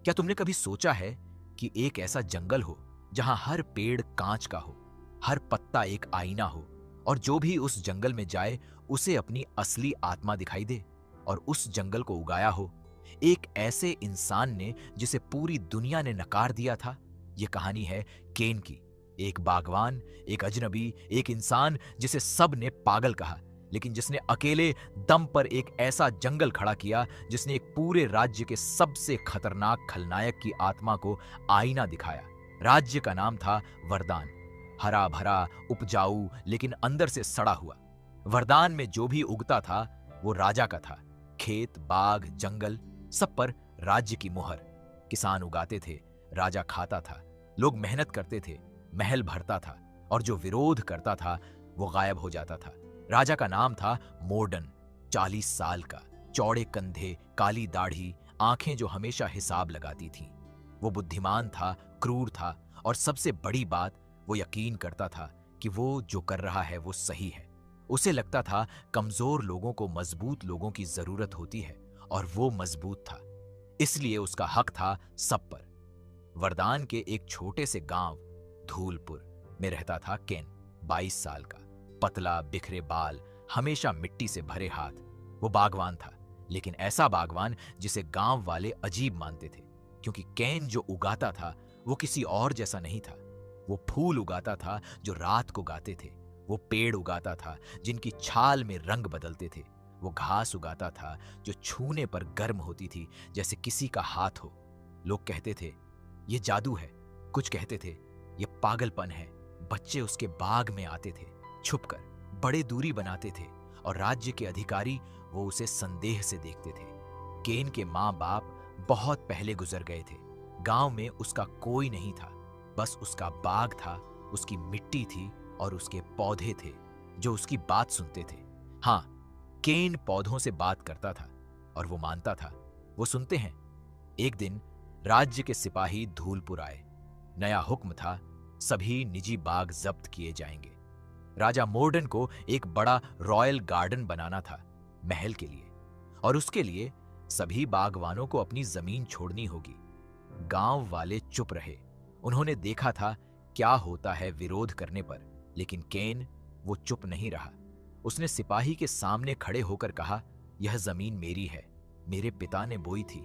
क्या तुमने कभी सोचा है कि एक ऐसा जंगल हो जहां हर पेड़ कांच का हो, हर पत्ता एक आईना हो, और जो भी उस जंगल में जाए उसे अपनी असली आत्मा दिखाई दे? और उस जंगल को उगाया हो एक ऐसे इंसान ने जिसे पूरी दुनिया ने नकार दिया था। यह कहानी है केन की। एक बागवान, एक अजनबी, एक इंसान जिसे सब ने पागल कहा, लेकिन जिसने अकेले दम पर एक ऐसा जंगल खड़ा किया, जिसने एक पूरे राज्य के सबसे खतरनाक खलनायक की आत्मा को आईना दिखाया। राज्य का नाम था वरदान। हरा भरा, उपजाऊ, लेकिन अंदर से सड़ा हुआ। वरदान में जो भी उगता था वो राजा का था। खेत, बाग, जंगल, सब पर राज्य की मुहर। किसान उगाते थे, राजा खाता था। लोग मेहनत करते थे, महल भरता था। और जो विरोध करता था वो गायब हो जाता था। राजा का नाम था मोर्डन। 40 साल का, चौड़े कंधे, काली दाढ़ी, आंखें जो हमेशा हिसाब लगाती थीं। वो बुद्धिमान था, क्रूर था, और सबसे बड़ी बात, वो यकीन करता था कि वो जो कर रहा है वो सही है। उसे लगता था कमजोर लोगों को मजबूत लोगों की जरूरत होती है, और वो मजबूत था, इसलिए उसका हक था सब पर। वरदान के एक छोटे से गांव धूलपुर में रहता था केन। 22 साल का, पतला, बिखरे बाल, हमेशा मिट्टी से भरे हाथ। वो बागवान था, लेकिन ऐसा बागवान जिसे गांव वाले अजीब मानते थे, क्योंकि केन जो उगाता था वो किसी और जैसा नहीं था। वो फूल उगाता था जो रात को गाते थे। वो पेड़ उगाता था जिनकी छाल में रंग बदलते थे। वो घास उगाता था जो छूने पर गर्म होती थी, जैसे किसी का हाथ हो। लोग कहते थे ये जादू है, कुछ कहते थे ये पागलपन है। बच्चे उसके बाग में आते थे छुपकर, बड़े दूरी बनाते थे, और राज्य के अधिकारी वो उसे संदेह से देखते थे। केन के माँ बाप बहुत पहले गुजर गए थे। गांव में उसका कोई नहीं था, बस उसका बाग था, उसकी मिट्टी थी, और उसके पौधे थे जो उसकी बात सुनते थे। हाँ, केन पौधों से बात करता था, और वो मानता था वो सुनते हैं। एक दिन राज्य के सिपाही धूलपुर आए। नया हुक्म था, सभी निजी बाग जब्त किए जाएंगे। राजा मोर्डन को एक बड़ा रॉयल गार्डन बनाना था महल के लिए, और उसके लिए सभी बागवानों को अपनी जमीन छोड़नी होगी। गांव वाले चुप रहे। उन्होंने देखा था क्या होता है विरोध करने पर, लेकिन केन वो चुप नहीं रहा। उसने सिपाही के सामने खड़े होकर कहा, यह जमीन मेरी है, मेरे पिता ने बोई थी,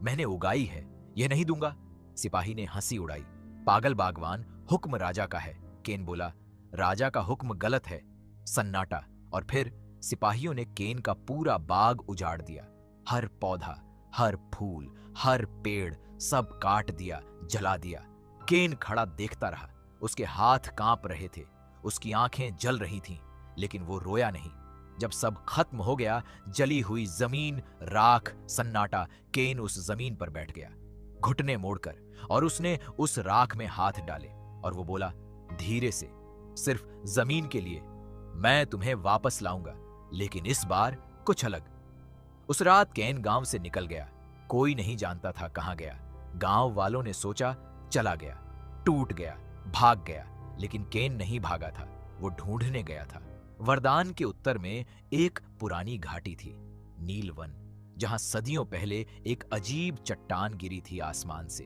मैंने उगाई है, यह नहीं दूंगा। सिपाही ने हंसी उड़ाई। पागल बागवान, हुक्म राजा का है। केन बोला, राजा का हुक्म गलत है। सन्नाटा, और फिर सिपाहियों ने केन का पूरा बाग उजाड़ दिया। हर पौधा, हर फूल, हर पेड़, सब काट दिया, जला दिया। केन खड़ा देखता रहा। उसके हाथ कांप रहे थे, उसकी आंखें जल रही थीं, लेकिन वो रोया नहीं। जब सब खत्म हो गया, जली हुई जमीन, राख, सन्नाटा, केन उस जमीन पर बैठ गया घुटने मोड़कर, और उसने उस राख में हाथ डाले, और वो बोला धीरे से, सिर्फ जमीन के लिए, मैं तुम्हें वापस लाऊंगा, लेकिन इस बार कुछ अलग। उस रात केन गांव से निकल गया। कोई नहीं जानता था कहां गया। गांव वालों ने सोचा चला गया, टूट गया, भाग गया, लेकिन केन नहीं भागा था, वो ढूंढने गया था। वरदान के उत्तर में एक पुरानी घाटी थी, नीलवन, जहां सदियों पहले एक अजीब चट्टान गिरी थी आसमान से।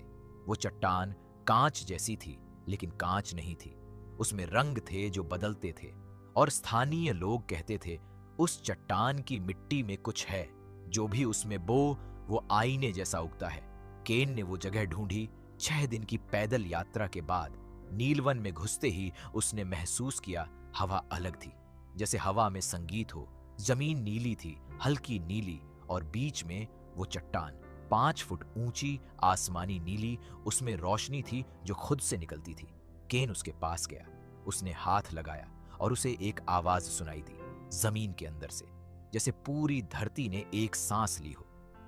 वो चट्टान कांच जैसी थी, लेकिन कांच नहीं थी। उसमें रंग थे जो बदलते थे, और स्थानीय लोग कहते थे उस चट्टान की मिट्टी में कुछ है, जो भी उसमें बो वो आईने जैसा उगता है। केन ने वो जगह ढूंढी। 6 दिन की पैदल यात्रा के बाद नीलवन में घुसते ही उसने महसूस किया हवा अलग थी, जैसे हवा में संगीत हो। जमीन नीली थी, हल्की नीली, और बीच में वो चट्टान 5 फुट ऊंची, आसमानी नीली। उसमें रोशनी थी जो खुद से निकलती थी। केन उसके पास गया, उसने हाथ लगाया, और उसे एक आवाज सुनाई दी जमीन के अंदर से, जैसे पूरी धरती ने एक सांस ली हो।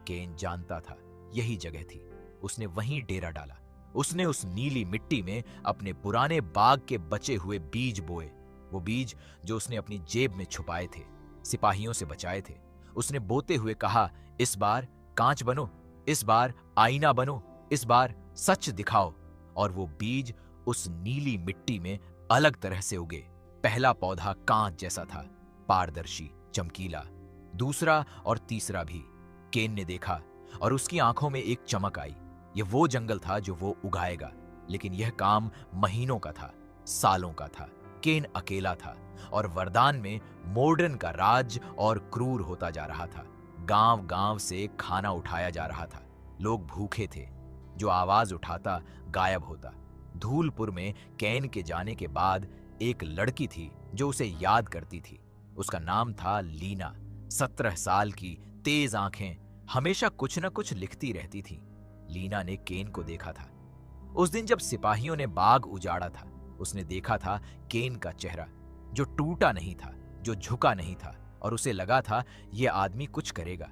केन जानता था यही जगह थी। उसने वहीं डेरा डाला। उसने उस नीली मिट्टी में अपने पुराने बाग के बचे हुए बीज बोए, वो बीज जो उसने अपनी जेब में छुपाए थे, सिपाहियों से बचाए थे। उसने बोते हुए कहा, इस बार कांच बनो, इस बार आईना बनो, इस बार सच दिखाओ। और वो बीज उस नीली मिट्टी में अलग तरह से उगे। पहला पौधा कांच जैसा था, पारदर्शी, चमकीला। दूसरा और तीसरा भी। केन ने देखा, और उसकी आंखों में एक चमक आई। ये वो जंगल था जो वो उगाएगा, लेकिन यह काम महीनों का था, सालों का था। केन अकेला था और वरदान में मोर्डन का राज और क्रूर होता जा रहा था। गांव गांव से खाना उठाया जा रहा था। लोग भूखे थे। जो आवाज उठाता गायब होता। धूलपुर में कैन के जाने के बाद एक लड़की थी जो उसे याद करती थी। उसका नाम था लीना। 17 साल की, तेज आंखें, हमेशा कुछ न कुछ लिखती रहती थी। लीना ने केन को देखा था। उस दिन जब सिपाहियों ने बाग उजाड़ा था, उसने देखा था केन का चेहरा, जो टूटा नहीं था, जो झुका नहीं था, और उसे लगा था यह आदमी कुछ करेगा।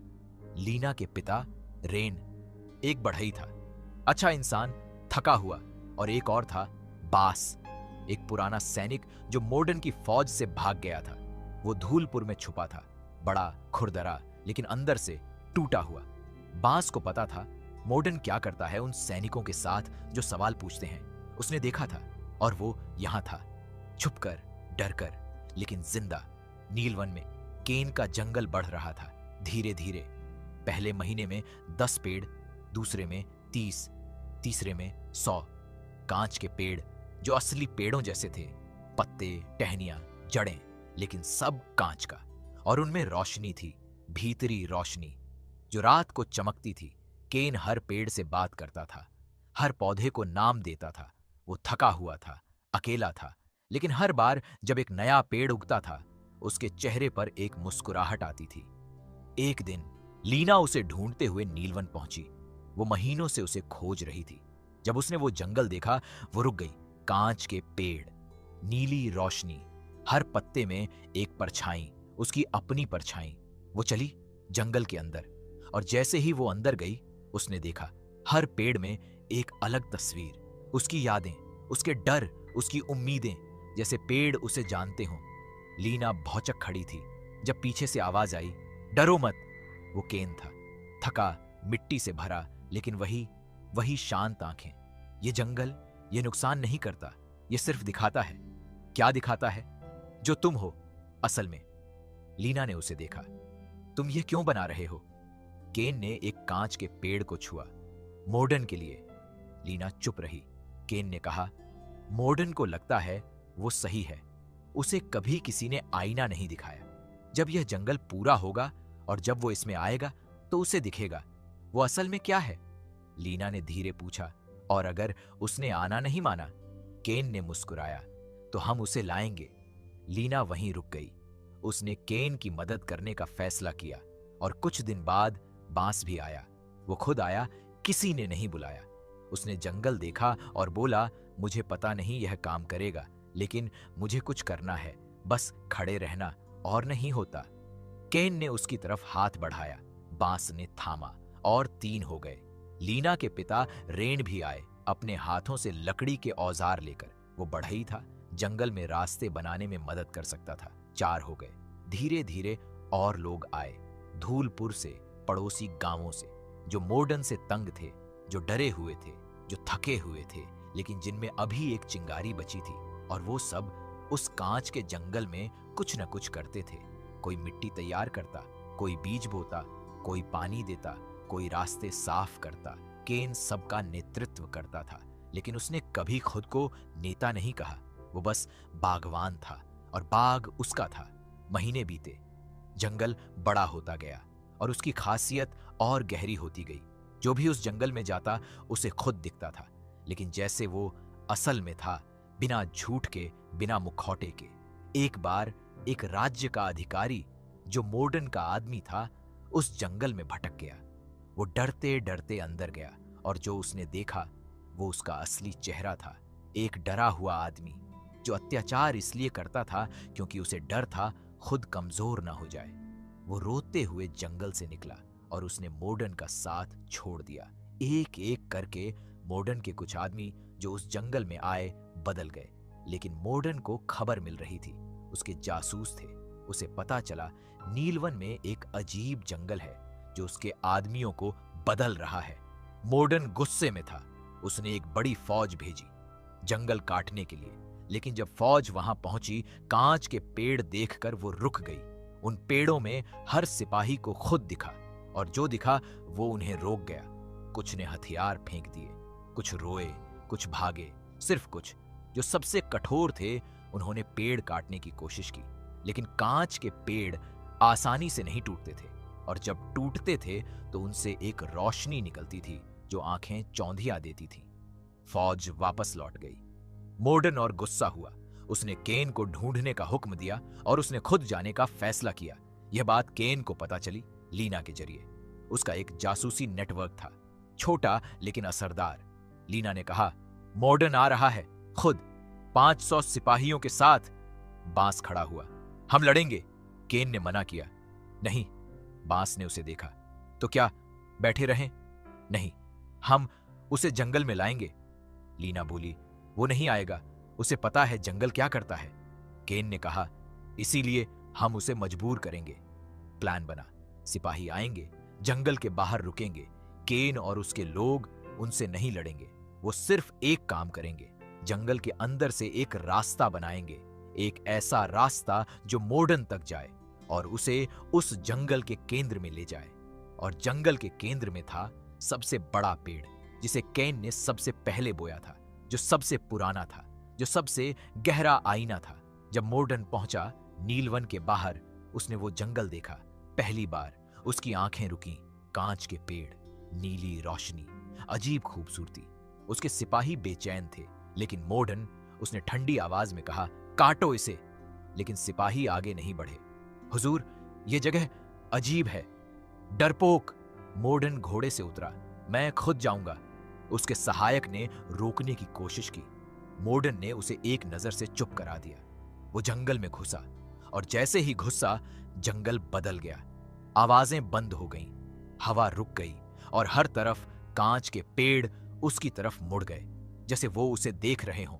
लीना के पिता रेन एक बढ़ई था, अच्छा इंसान, थका हुआ, और एक और था बास, एक पुराना सैनिक जो मोर्डन की फौज से भाग गया था। वो धूलपुर में छुपा था, बड़ा, खुरदरा, लेकिन अंदर से टूटा हुआ। बास को पता था मोर्डन क्या करता है उन सैनिकों के साथ जो सवाल पूछते हैं। उसने देखा था, और वो यहां था, छुपकर, डरकर, लेकिन जिंदा। नीलवन में केन का जंगल बढ़ रहा था, धीरे धीरे। पहले महीने में 10 पेड़, दूसरे में 30, तीसरे में 100। कांच के पेड़ जो असली पेड़ों जैसे थे, पत्ते, टहनियां, जड़ें, लेकिन सब कांच का। और उनमें रोशनी थी, भीतरी रोशनी, जो रात को चमकती थी। केन हर पेड़ से बात करता था, हर पौधे को नाम देता था। वो थका हुआ था, अकेला था, लेकिन हर बार जब एक नया पेड़ उगता था, उसके चेहरे पर एक मुस्कुराहट आती थी। एक दिन लीना उसे ढूंढते हुए नीलवन पहुंची। वो महीनों से उसे खोज रही थी। जब उसने वो जंगल देखा, वो रुक गई। कांच के पेड़, नीली रोशनी, हर पत्ते में एक परछाई, उसकी अपनी परछाई। वो चली जंगल के अंदर, और जैसे ही वो अंदर गई, उसने देखा हर पेड़ में एक अलग तस्वीर, उसकी यादें, उसके डर, उसकी उम्मीदें, जैसे पेड़ उसे जानते हों। लीना भौचक खड़ी थी जब पीछे से आवाज आई, डरो मत। वो केन था, थका, मिट्टी से भरा, लेकिन वही शांत आंखें। ये जंगल ये नुकसान नहीं करता, ये सिर्फ दिखाता है। क्या दिखाता है? जो तुम हो असल में। लीना ने उसे देखा। तुम ये क्यों बना रहे हो? केन ने एक कांच के पेड़ को छुआ। मोर्डन के लिए। लीना चुप रही। केन ने कहा, मोर्डन को लगता है वो सही है। उसे कभी किसी ने आईना नहीं दिखाया। जब यह जंगल पूरा होगा और जब वो इसमें आएगा, तो उसे दिखेगा वो असल में क्या है। लीना ने धीरे पूछा, और अगर उसने आना नहीं माना? केन ने मुस्कुराया, तो हम उसे लाएंगे। लीना वहीं रुक गई। उसने केन की मदद करने का फैसला किया, और कुछ दिन बाद बांस भी आया। वो खुद आया, किसी ने नहीं बुलाया। उसने जंगल देखा और बोला, मुझे पता नहीं यह काम करेगा, लेकिन मुझे कुछ करना है, बस खड़े रहना और नहीं होता। केन ने उसकी तरफ हाथ बढ़ाया, बांस ने थामा, और 3 हो गए। लीना के पिता रेन भी आए, अपने हाथों से लकड़ी के औजार लेकर। वो बढ़ई था, जंगल में रास्ते बनाने में मदद कर सकता था। 4 हो गए। धीरे धीरे और लोग आए, धूलपुर से, पड़ोसी गांवों से, जो मोर्डन से तंग थे, जो डरे हुए थे, जो थके हुए थे, लेकिन जिनमें अभी एक चिंगारी बची थी। और वो सब उस कांच के जंगल में कुछ न कुछ करते थे। कोई मिट्टी तैयार करता, कोई बीज बोता, कोई पानी देता, कोई रास्ते साफ करता। केन सबका नेतृत्व करता था, लेकिन उसने कभी खुद को नेता नहीं कहा। वो बस बागवान था, और बाग उसका था। महीने बीते, जंगल बड़ा होता गया, और उसकी खासियत और गहरी होती गई। जो भी उस जंगल में जाता, उसे खुद दिखता था, लेकिन जैसे वो असल में था, बिना झूठ के, बिना मुखौटे के। एक बार एक राज्य का अधिकारी, जो मोर्डन का आदमी था, उस जंगल में भटक गया। वो डरते डरते अंदर गया, और जो उसने देखा वो उसका असली चेहरा था। एक डरा हुआ आदमी, जो अत्याचार इसलिए करता था क्योंकि उसे डर था खुद कमजोर ना हो जाए। वो रोते हुए जंगल से निकला, और उसने मोर्डन का साथ छोड़ दिया। एक एक करके मोर्डन के कुछ आदमी जो उस जंगल में आए बदल गए, लेकिन मोर्डन को खबर मिल रही थी। उसके जासूस थे। उसे पता चला नीलवन में एक अजीब जंगल है जो उसके आदमियों को बदल रहा है। मोर्डन गुस्से में था। उसने एक बड़ी फौज भेजी जंगल काटने के लिए, लेकिन जब फौज वहां पहुंची, कांच के पेड़ देखकर वो रुक गई। उन पेड़ों में हर सिपाही को खुद दिखा, और जो दिखा वो उन्हें रोक गया। कुछ ने हथियार फेंक दिए, कुछ रोए, कुछ भागे। सिर्फ कुछ जो सबसे कठोर थे उन्होंने पेड़ काटने की कोशिश की, लेकिन कांच के पेड़ आसानी से नहीं टूटते थे, और जब टूटते थे तो उनसे एक रोशनी निकलती थी जो आंखें चौंधिया देती थी। फौज वापस लौट गई। मोर्डन और गुस्सा हुआ। उसने केन को ढूंढने का हुक्म दिया और उसने खुद जाने का फैसला किया। यह बात केन को पता चली लीना के जरिए। उसका एक जासूसी नेटवर्क था, छोटा लेकिन असरदार। लीना ने कहा, मोर्डन आ रहा है, खुद 500 सिपाहियों के साथ। बांस खड़ा हुआ। हम लड़ेंगे। केन ने मना किया। नहीं। बांस ने उसे देखा। तो क्या बैठे रहें? नहीं, हम उसे जंगल में लाएंगे। लीना बोली, वो नहीं आएगा, उसे पता है जंगल क्या करता है। केन ने कहा, इसीलिए हम उसे मजबूर करेंगे। प्लान बना। सिपाही आएंगे, जंगल के बाहर रुकेंगे। केन और उसके लोग उनसे नहीं लड़ेंगे, वो सिर्फ एक काम करेंगे, जंगल के अंदर से एक रास्ता बनाएंगे, एक ऐसा रास्ता जो मोर्डन तक जाए और उसे उस जंगल के केंद्र में ले जाए। और जंगल के केंद्र में था सबसे बड़ा पेड़, जिसे केन ने सबसे पहले बोया था, जो सबसे पुराना था, जो सबसे गहरा आईना था। जब मोर्डन पहुंचा नीलवन के बाहर, उसने वो जंगल देखा। पहली बार उसकी आंखें रुकी। कांच के पेड़, नीली रोशनी, अजीब खूबसूरती। उसके सिपाही बेचैन थे, लेकिन मोर्डन, उसने ठंडी आवाज में कहा, काटो इसे। लेकिन सिपाही आगे नहीं बढ़े। हुजूर, ये जगह अजीब है। डरपोक। मोर्डन घोड़े से उतरा। मैं खुद जाऊंगा। उसके सहायक ने रोकने की कोशिश की। मोर्डन ने उसे एक नजर से चुप करा दिया। वो जंगल में घुसा, और जैसे ही घुसा जंगल बदल गया। आवाजें बंद हो गईं, हवा रुक गई, और हर तरफ कांच के पेड़ उसकी तरफ मुड़ गए, जैसे वो उसे देख रहे हों।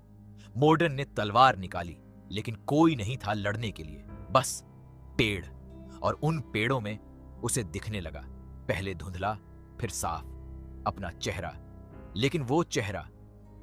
मोर्डन ने तलवार निकाली, लेकिन कोई नहीं था लड़ने के लिए, बस पेड़। और उन पेड़ों में उसे दिखने लगा, पहले धुंधला, फिर साफ, अपना चेहरा। लेकिन वो चेहरा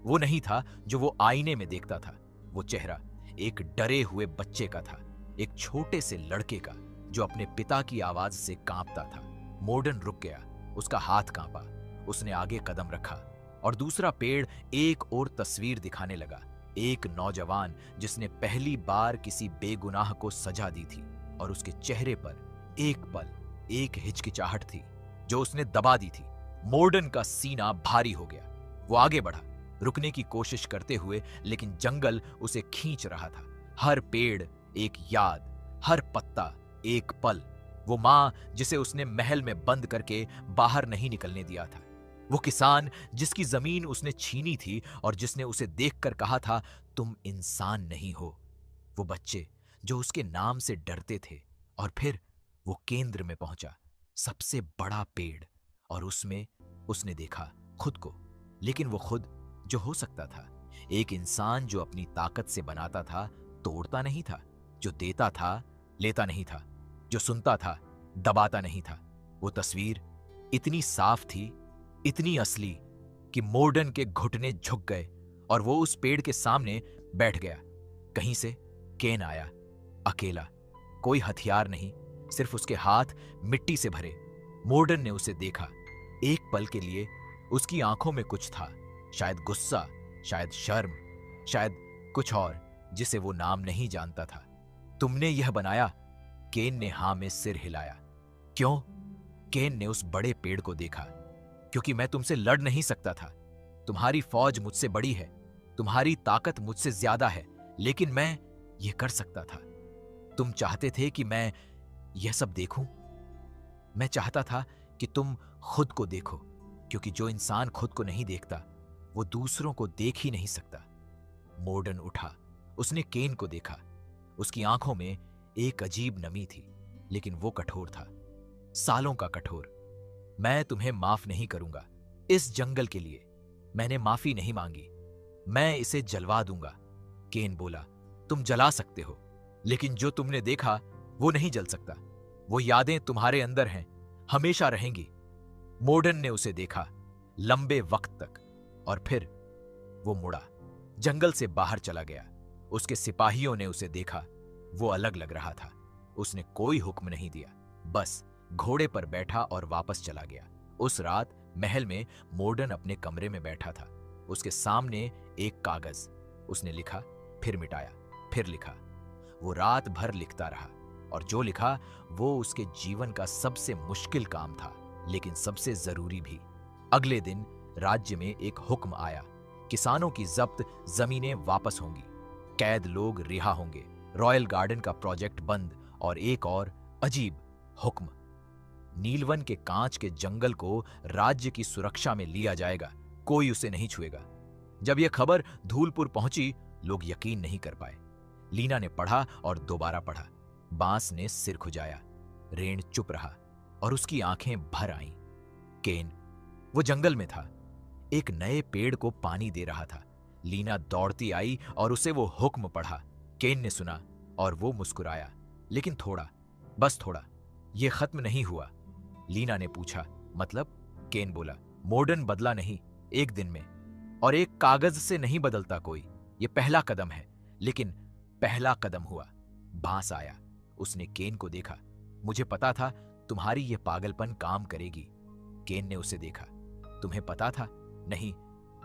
वो नहीं था जो वो आईने में देखता था। वो चेहरा एक डरे हुए बच्चे का था, एक छोटे से लड़के का जो अपने पिता की आवाज से कांपता था। मोर्डन रुक गया, उसका हाथ कांपा। उसने आगे कदम रखा, और दूसरा पेड़ एक और तस्वीर दिखाने लगा। एक नौजवान जिसने पहली बार किसी बेगुनाह को सजा दी थी, और उसके चेहरे पर एक पल एक हिचकिचाहट थी जो उसने दबा दी थी। मोर्डन का सीना भारी हो गया। वो आगे बढ़ा, रुकने की कोशिश करते हुए, लेकिन जंगल उसे खींच रहा था। हर पेड़ एक याद, हर पत्ता एक पल। वो मां जिसे उसने महल में बंद करके बाहर नहीं निकलने दिया था। वो किसान जिसकी जमीन उसने छीनी थी और जिसने उसे देखकर कहा था, तुम इंसान नहीं हो। वो बच्चे जो उसके नाम से डरते थे। और फिर वो केंद्र में पहुंचा, सबसे बड़ा पेड़, और उसमें उसने देखा खुद को। लेकिन वो खुद जो हो सकता था, एक इंसान जो अपनी ताकत से बनाता था, तोड़ता नहीं था, जो देता था, लेता नहीं था, जो सुनता था, दबाता नहीं था। वो तस्वीर इतनी साफ थी, इतनी असली, कि मोर्डन के घुटने झुक गए और वो उस पेड़ के सामने बैठ गया। कहीं से केन आया, अकेला, कोई हथियार नहीं, सिर्फ उसके हाथ मिट्टी से भरे। मोर्डन ने उसे देखा। एक पल के लिए उसकी आंखों में कुछ था, शायद गुस्सा, शायद शर्म, शायद कुछ और जिसे वो नाम नहीं जानता था। तुमने यह बनाया? केन ने हां में सिर हिलाया। क्यों? केन ने उस बड़े पेड़ को देखा। क्योंकि मैं तुमसे लड़ नहीं सकता था। तुम्हारी फौज मुझसे बड़ी है, तुम्हारी ताकत मुझसे ज्यादा है, लेकिन मैं यह कर सकता था। तुम चाहते थे कि मैं यह सब देखूं? मैं चाहता था कि तुम खुद को देखो, क्योंकि जो इंसान खुद को नहीं देखता, वो दूसरों को देख ही नहीं सकता। मोर्डन उठा, उसने केन को देखा। उसकी आंखों में एक अजीब नमी थी, लेकिन वो कठोर था, सालों का कठोर। मैं तुम्हें माफ नहीं करूंगा। इस जंगल के लिए मैंने माफी नहीं मांगी। मैं इसे जलवा दूंगा। केन बोला, तुम जला सकते हो, लेकिन जो तुमने देखा वो नहीं जल सकता। वो यादें तुम्हारे अंदर हैं, हमेशा रहेंगी। मोर्डन ने उसे देखा लंबे वक्त तक, और फिर वो मुड़ा, जंगल से बाहर चला गया। उसके सिपाहियों ने उसे देखा, वो अलग लग रहा था। उसने कोई हुक्म नहीं दिया, बस घोड़े पर बैठा और वापस चला गया। उस रात महल में मोर्डन अपने कमरे में बैठा था। उसके सामने एक कागज। उसने लिखा, फिर मिटाया, फिर लिखा। वो रात भर लिखता रहा और जो लिखा वो उसके जीवन का सबसे मुश्किल काम था, लेकिन सबसे जरूरी भी। अगले दिन राज्य में एक हुक्म आया, किसानों की जब्त जमीनें वापस होंगी, कैद लोग रिहा होंगे, रॉयल गार्डन का प्रोजेक्ट बंद और एक और अजीब हुक्म, नीलवन के कांच के जंगल को राज्य की सुरक्षा में लिया जाएगा, कोई उसे नहीं छुएगा। जब यह खबर धूलपुर पहुंची, लोग यकीन नहीं कर पाए। लीना ने पढ़ा और दोबारा पढ़ा। बांस ने सिर खुजाया, रेण चुप रहा और उसकी आंखें भर आईं। केन, वो जंगल में था, एक नए पेड़ को पानी दे रहा था। लीना दौड़ती आई और उसे वो हुक्म पढ़ा। केन ने सुना और वो मुस्कुराया, लेकिन थोड़ा, बस थोड़ा। ये खत्म नहीं हुआ। लीना ने पूछा, मतलब? केन बोला, मॉडर्न बदला नहीं, एक दिन में, और एक कागज से नहीं बदलता कोई। ये पहला कदम है, लेकिन पहला कदम हुआ। बांस आया। उसने केन को देखा। मुझे पता था तुम्हारी ये पागलपन काम करेगी। केन ने उसे देखा। तुम्हें पता था? नहीं,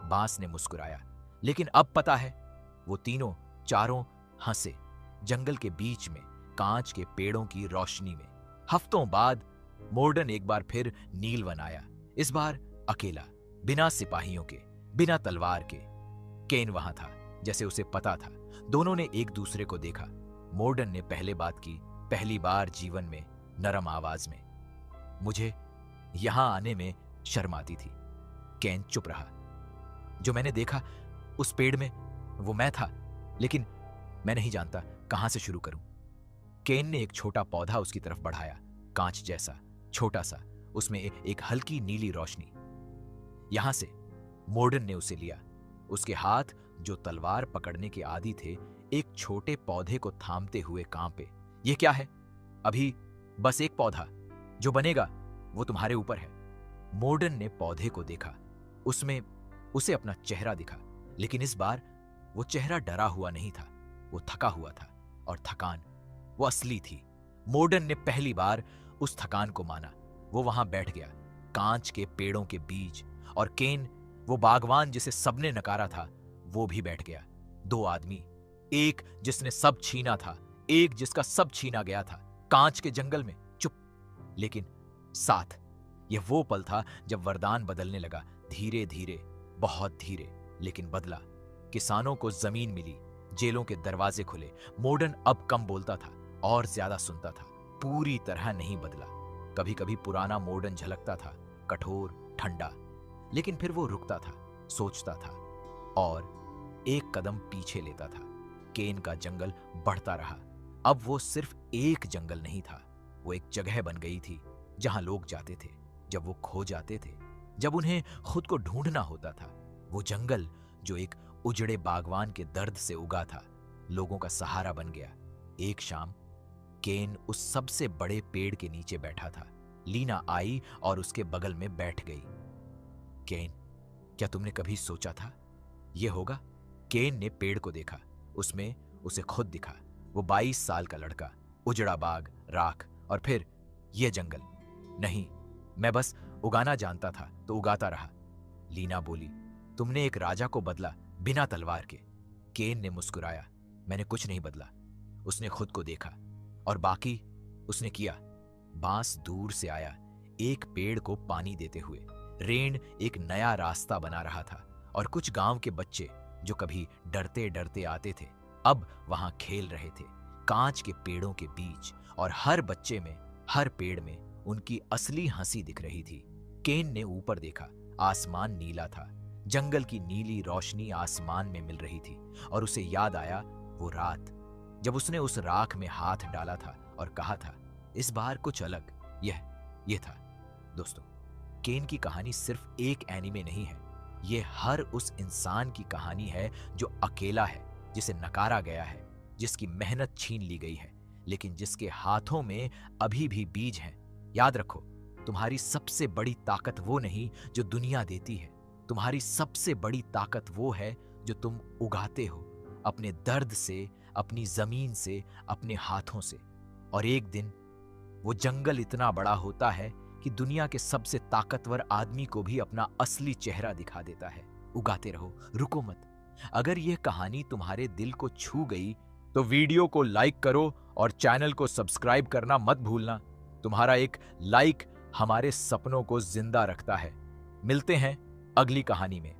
बांस ने मुस्कुराया, लेकिन अब पता है। वो तीनों चारों हंसे, जंगल के बीच में, कांच के पेड़ों की रोशनी में। हफ्तों बाद मॉर्डन एक बार फिर नीलवन आया, इस बार अकेला, बिना सिपाहियों के, बिना तलवार के। केन वहां था, जैसे उसे पता था। दोनों ने एक दूसरे को देखा। मॉर्डन ने पहले बात की, पहली बार जीवन में, नरम आवाज में। मुझे यहां आने में शर्म आती थी। केन चुप रहा। जो मैंने देखा उस पेड़ में, वो मैं था, लेकिन मैं नहीं जानता कहां से शुरू करूं। केन ने एक छोटा पौधा उसकी तरफ बढ़ाया, कांच जैसा, छोटा सा, उसमें एक हल्की नीली रोशनी। यहां से। मॉर्डन ने उसे लिया। उसके हाथ, जो तलवार पकड़ने के आदी थे, एक छोटे पौधे को थामते हुए कांपे। ये क्या है? अभी बस एक पौधा, जो बनेगा वो तुम्हारे ऊपर है। मॉर्डन ने पौधे को देखा। उसमें उसे अपना चेहरा दिखा, लेकिन इस बार वो चेहरा डरा हुआ नहीं था, वो थका हुआ था, और थकान वो असली थी। मॉर्डन ने पहली बार उस थकान को माना। वो वहां बैठ गया, कांच के पेड़ों के बीच, और केन, वो बागवान जिसे सबने नकारा था, वो भी बैठ गया। दो आदमी, एक जिसने सब छीना था, एक जिसका सब छीना गया था, कांच के जंगल में, चुप, लेकिन साथ। यह वो पल था जब वरदान बदलने लगा, धीरे धीरे, बहुत धीरे, लेकिन बदला। किसानों को जमीन मिली, जेलों के दरवाजे खुले। मॉर्डन अब कम बोलता था और ज्यादा सुनता था, पूरी तरह नहीं बदला। कभी कभी पुराना मॉर्डन झलकता था, कठोर, ठंडा, लेकिन फिर वो रुकता था, सोचता था और एक कदम पीछे लेता था। केन का जंगल बढ़ता रहा। अब वो सिर्फ एक जंगल नहीं था, वो एक जगह बन गई थी जहां लोग जाते थे जब वो खो जाते थे, जब उन्हें खुद को ढूंढना होता था। वो जंगल जो एक उजड़े बागवान के दर्द से उगा था, लोगों का सहारा बन गया। एक शाम केन उस सबसे बड़े पेड़ के नीचे बैठा था। लीना आई और उसके बगल में बैठ गई। केन, क्या तुमने कभी सोचा था यह होगा? केन ने पेड़ को देखा, उसमें उसे खुद दिखा। वो 22 साल का लड़का, उजड़ा बाग, राख, और फिर यह जंगल। नहीं, मैं बस उगाना जानता था तो उगाता रहा। लीना बोली, तुमने एक राजा को बदला बिना तलवार के। केन ने मुस्कुराया, मैंने कुछ नहीं बदला। उसने खुद को देखा, और बाकी उसने किया। बांस दूर से आया, एक पेड़ को पानी देते हुए। रेन एक नया रास्ता बना रहा था, और कुछ गांव के बच्चे जो कभी डरते डरते आते थे, अब वहां खेल रहे थे, कांच के पेड़ों के बीच, और हर बच्चे में, हर पेड़ में उनकी असली हंसी दिख रही थी। केन ने ऊपर देखा, आसमान नीला था, जंगल की नीली रोशनी आसमान में मिल रही थी, और उसे याद आया वो रात जब उसने उस राख में हाथ डाला था और कहा था, इस बार कुछ अलग। यह था। दोस्तों, केन की कहानी सिर्फ एक एनीमे नहीं है, यह हर उस इंसान की कहानी है जो अकेला है, जिसे नकारा गया है, जिसकी मेहनत छीन ली गई है, लेकिन जिसके हाथों में अभी भी बीज हैं। याद रखो, तुम्हारी सबसे बड़ी ताकत वो नहीं जो दुनिया देती है, तुम्हारी सबसे बड़ी ताकत वो है जो तुम उगाते हो, अपने दर्द से, अपनी जमीन से, अपने हाथों से। और एक दिन वो जंगल इतना बड़ा होता है कि दुनिया के सबसे ताकतवर आदमी को भी अपना असली चेहरा दिखा देता है। उगाते रहो, रुको मत। अगर यह कहानी तुम्हारे दिल को छू गई तो वीडियो को लाइक करो और चैनल को सब्सक्राइब करना मत भूलना। तुम्हारा एक लाइक हमारे सपनों को जिंदा रखता है। मिलते हैं अगली कहानी में।